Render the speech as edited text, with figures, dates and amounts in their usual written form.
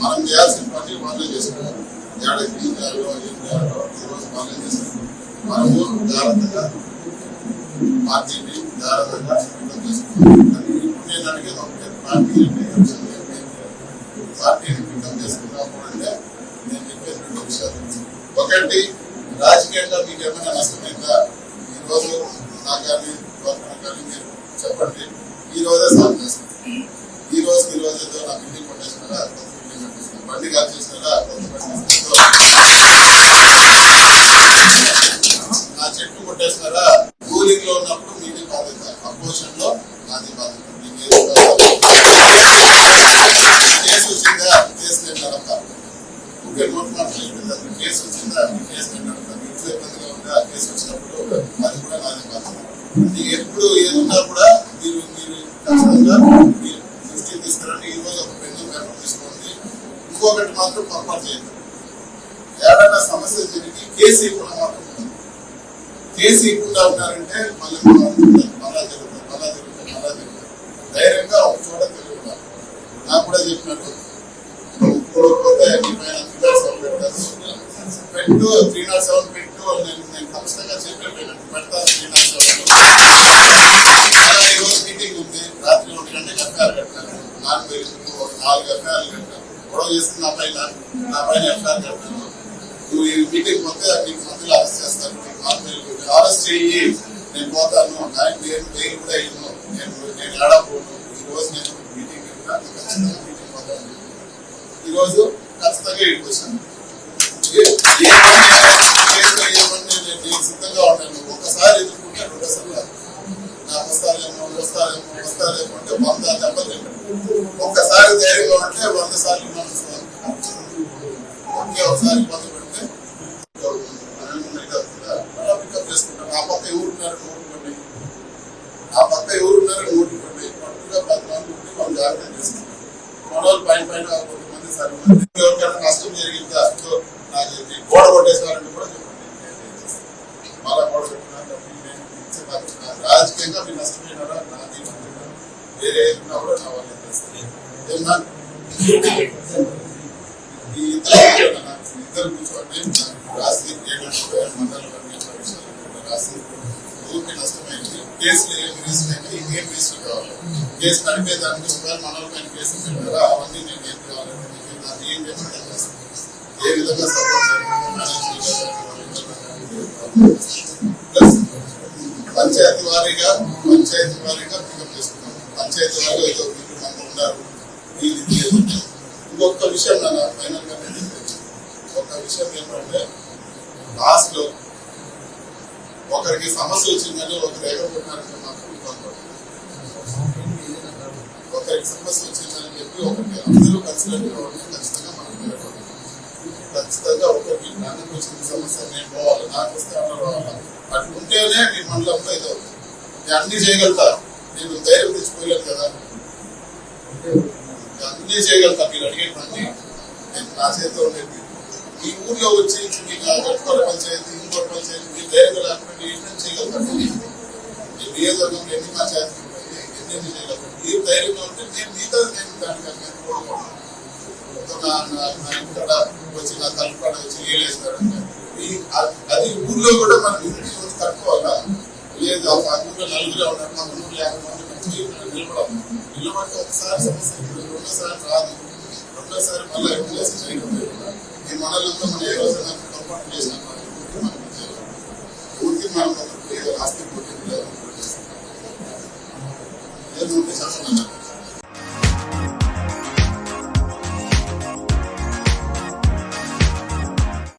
మనం చేయాల్సిన పని వాళ్ళే చేసుకుంటారు. ఏడాది ఏం చేయాలో ఈరోజు వాళ్ళే చేసుకుంటారు. మనము జాగ్రత్తగా పార్టీని జాగ్రత్తగా చేసుకుంటాం. ఇప్పుడు నేను అడిగేది ఒకటే, పార్టీని పికప్ చేసుకున్నాము అంటే నేను చెప్పేది 2 విషయాలు. ఒకటి, రాజకీయంగా మీకు ఏమైనా నష్టమైందా ఈరోజు నాకు కానీ కానీ మీరు చెప్పండి. ఈ రోజే సాల్వ్ చేస్తాను. ఈ రోజుకి ఏదో నా బిల్డింగ్ కొట్టేసినారా, కొత్త బిల్డింగ్ కట్టేసిన, బండి కాల్ చేసినారా, కొత్త బండి, నా చెట్టు కొట్టేసినారా, కూలింగ్ లో ఉన్నప్పుడు మీది బాధ్యత, అపోజిషన్ లో నాది బాధ్యత. కేసు వచ్చిందా, కేసు ఏంటంట నోట్ మాట్లాడలేదు. కేసు వచ్చిందా, కేసు ఏంటంట ఇంట్లో ఇబ్బందిగా ఉందా, కేసు వచ్చినప్పుడు అది కూడా నాది బాధ్యత. ఎప్పుడు ఏదున్నా కూడా మీరు ఖచ్చితంగా దృష్టి తీసుకురండి. ఈ రోజు ఒక పెన్ను పేపర్ తీసుకోండి. ఇంకొకటి మాత్రం పొరపాటు చేయండి. ఏదైనా సమస్య జరిగి కేసు ఇవ్వకుండా మాత్రం ఉంటుంది. కేసు ఇవ్వకుండా ఉన్నారంటే మళ్ళీ మళ్ళా జరుగుతుంది. ధైర్యంగా ఒక చోట తెలియదు. నాకు కూడా చెప్పినట్టు ఇప్పుడు పోతే పెట్టు 307 పెట్టు నేను ఖచ్చితంగా చెప్పేపోయినట్టు పెడతాను 307. ఈరోజు మీటింగ్ ఉంది. రాత్రి 1 గంటకి ఎఫ్ఐఆర్ కట్టాను. 4 ఎఫ్ఐఆర్లు కట్టాను. గొడవ చేస్తుంది నా పైన ఎఫ్ఐఆర్ కట్టాను. నువ్వు ఈ మీటింగ్ పోతే నీకు మధ్యలో అరెస్ట్ చేస్తాను. అరెస్ట్ చెయ్యి, నేను పోతాను. నేను బెయిల్ కూడా ఇవ్వను. నేను ఏడాపోను. ఈ రోజు నేను మీటింగ్ ఖచ్చితంగా మీటింగ్ పోతాను. ఈ రోజు ఖచ్చితంగా ఇంటికి వచ్చాను. నేను సిద్ధంగా ఉంటాను. ఒకసారి ఎదుర్కొంటే 2 సార్లు నాకు వస్తారేమో అంటే 100 దెబ్బలు తింటాను. ఒక్కసారి ధైర్యంగా ఉంటే 100 సార్లు ఒకే ఒకసారి ఇబ్బంది పెడితే పికప్ చేసుకుంటాను. ఆ పక్క ఎవరున్నారు పట్టుగా 10 మంది ఉంటే వాళ్ళు జాగ్రత్త చేసుకుంటారు. మనోళ్ళు పైన కొంతమంది సరే ఎవరికైనా నష్టం జరిగిందా, నాకు గోడ కొట్టేసారంటే కూడా చెప్పండి. మళ్ళా గోడ పెట్టినా రాజకీయంగా మీరు నష్టపోయినారా, నాది వేరే ఏదైనా కూడా నా వాళ్ళే చేస్తాను. ఏమన్నా ఈ ఇద్దరు కూర్చోండి. రాసి మండలం రాసి ఊరికి నష్టమైంది. కేసులు ఏం రీజన్ అయితే ఇంకేం రీజన్ కావాలి, కేసు నడిపేదానికి ఒకవేళ మనలో పైన కేసులు పెట్టారా అవన్నీ నేను ఏం కావాలంటే దాన్ని ఏం చెప్పండి ఏ విధంగా పంచాయతీ వారీగా పికప్ చేసుకున్నాం. పంచాయతీ వారీగా ఏదో మంది ఉన్నారు. ఇంకొక విషయం నా ఫైనల్ గా ఒక విషయం ఏంటంటే, లాస్ట్ లో ఒకరికి సమస్య వచ్చిందని ఒకరు ఎగరగొట్టినారంటే మాత్రం ఇబ్బంది పడుతుంది. ఒకరికి సమస్య వచ్చిందని చెప్పి ఒకరికి అందరూ కలిసినట్టుగా ఉంటే ఖచ్చితంగా మనం నిలబడాలి. ఖచ్చితంగా ఒకరికి నాకు వచ్చిన సమస్య నేను పోవాలి, నాకు వస్తే అట్లా పోవాలి. అటు ఉంటేనే మీ మండలంలో ఏదో నేను అన్ని చేయగలుగుతాను. నేను ధైర్యం తెచ్చిపోయలేదు కదా, అన్నీ చేయగలుగుతా. మీరు అడిగేటువంటి నేను నా చేతిలో ఉండేది. ఈ ఊర్లో వచ్చి మీకు గట్టుకోల పంచాయతీ ఇంకోటి పంచాయతీ మీరు ధైర్యంగా లేకుండా ఏంటని చేయగలుగుతాను. ఈ నియోజకవర్గంలో ఎన్ని పంచాయతీలు ఉన్నాయి, ఎన్ని చేయగలుగుతాను. మీరు ధైర్యంగా ఉంటే నేను మీతో నేను దానికన్నా కోరుకోను. ఇక్కడ వచ్చి నా తలపాడ వచ్చి ఏలేస్తారంటే అది ఊర్లో కూడా మనం ఇంటి కట్టుకోవాలా. లేదు ఆ ఊర్లో నలుగురే ఉన్నారు, మా 150 మంది నిలబడితే ఒకసారి సమస్య, 2సారి రాదు. 2సారి మళ్ళీ ఎంప్లాయీస్ చేయకపోతే ఈ మనలంతా మనం ఏ రోజైనా పొరపాటు చేసినా ఊరికి మనం ఆస్తి పోటీ లేదు.